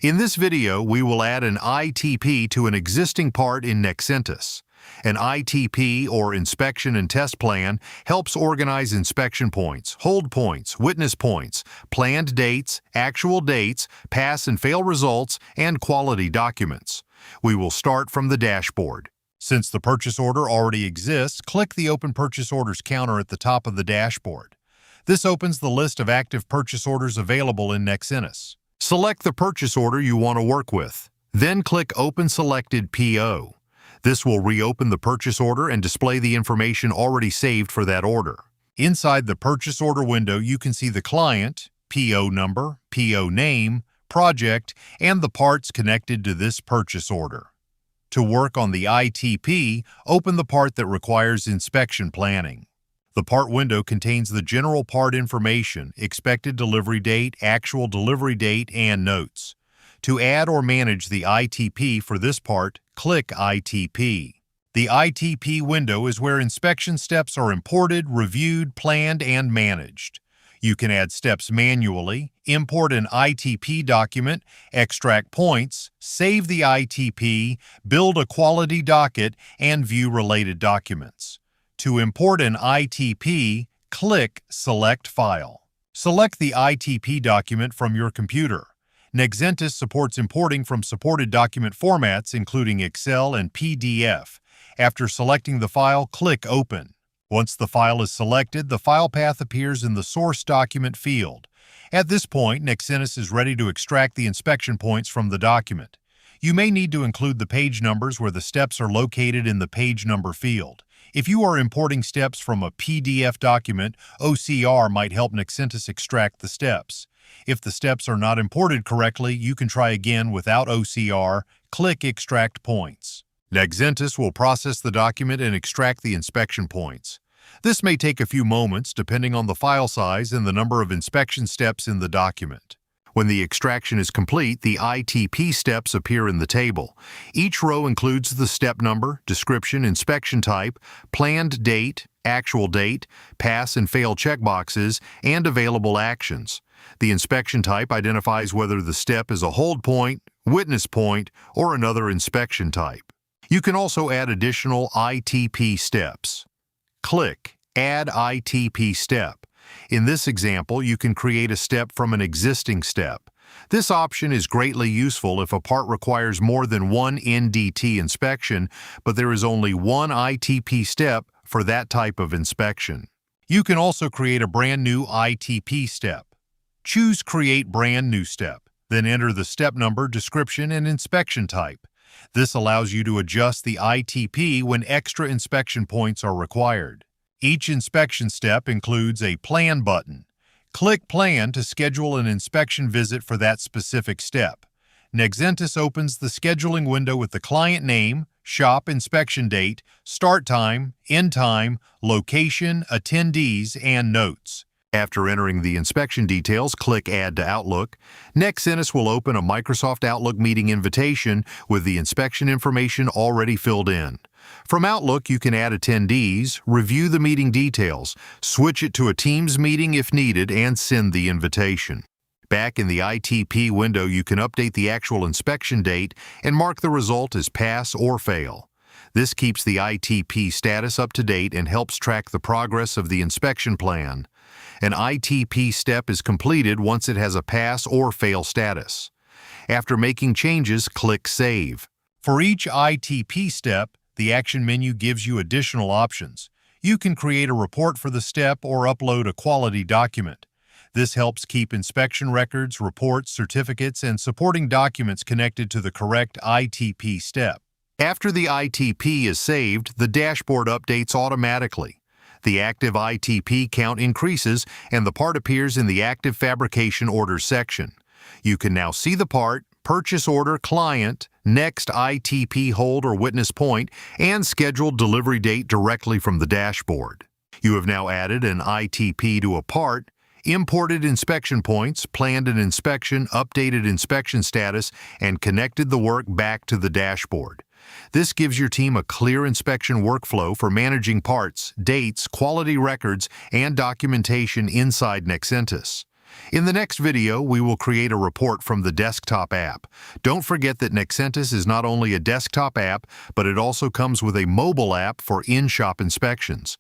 In this video, we will add an ITP to an existing part in Nexentis. An ITP, or Inspection and Test Plan, helps organize inspection points, hold points, witness points, planned dates, actual dates, pass and fail results, and quality documents. We will start from the dashboard. Since the purchase order already exists, click the Open Purchase Orders counter at the top of the dashboard. This opens the list of active purchase orders available in Nexentis. Select the purchase order you want to work with. Then click Open Selected PO. This will reopen the purchase order and display the information already saved for that order. Inside the purchase order window, you can see the client, PO number, PO name, project, and the parts connected to this purchase order. To work on the ITP, open the part that requires inspection planning. The part window contains the general part information, expected delivery date, actual delivery date, and notes. To add or manage the ITP for this part, click ITP. The ITP window is where inspection steps are imported, reviewed, planned, and managed. You can add steps manually, import an ITP document, extract points, save the ITP, build a quality docket, and view related documents. To import an ITP, click Select File. Select the ITP document from your computer. Nexentis supports importing from supported document formats, including Excel and PDF. After selecting the file, click Open. Once the file is selected, the file path appears in the Source Document field. At this point, Nexentis is ready to extract the inspection points from the document. You may need to include the page numbers where the steps are located in the Page Number field. If you are importing steps from a PDF document, OCR might help Nexentis extract the steps. If the steps are not imported correctly, you can try again without OCR. Click Extract Points. Nexentis will process the document and extract the inspection points. This may take a few moments depending on the file size and the number of inspection steps in the document. When the extraction is complete, the ITP steps appear in the table. Each row includes the step number, description, inspection type, planned date, actual date, pass and fail checkboxes, and available actions. The inspection type identifies whether the step is a hold point, witness point, or another inspection type. You can also add additional ITP steps. Click Add ITP Step. In this example, you can create a step from an existing step. This option is greatly useful if a part requires more than one NDT inspection, but there is only one ITP step for that type of inspection. You can also create a brand new ITP step. Choose Create Brand New Step, then enter the step number, description, and inspection type. This allows you to adjust the ITP when extra inspection points are required. Each inspection step includes a Plan button. Click Plan to schedule an inspection visit for that specific step. Nexentis opens the scheduling window with the client name, shop inspection date, start time, end time, location, attendees, and notes. After entering the inspection details, click Add to Outlook. Nexentis will open a Microsoft Outlook meeting invitation with the inspection information already filled in. From Outlook, you can add attendees, review the meeting details, switch it to a Teams meeting if needed, and send the invitation. Back in the ITP window, you can update the actual inspection date and mark the result as pass or fail. This keeps the ITP status up to date and helps track the progress of the inspection plan. An ITP step is completed once it has a pass or fail status. After making changes, click Save. For each ITP step, the action menu gives you additional options. You can create a report for the step or upload a quality document. This helps keep inspection records, reports, certificates, and supporting documents connected to the correct ITP step. After the ITP is saved, the dashboard updates automatically. The active ITP count increases and the part appears in the Active Fabrication Orders section. You can now see the part, purchase order, client, next ITP hold or witness point, and scheduled delivery date directly from the dashboard. You have now added an ITP to a part, imported inspection points, planned an inspection, updated inspection status, and connected the work back to the dashboard. This gives your team a clear inspection workflow for managing parts, dates, quality records, and documentation inside Nexentis. In the next video, we will create a report from the desktop app. Don't forget that Nexentis is not only a desktop app, but it also comes with a mobile app for in-shop inspections.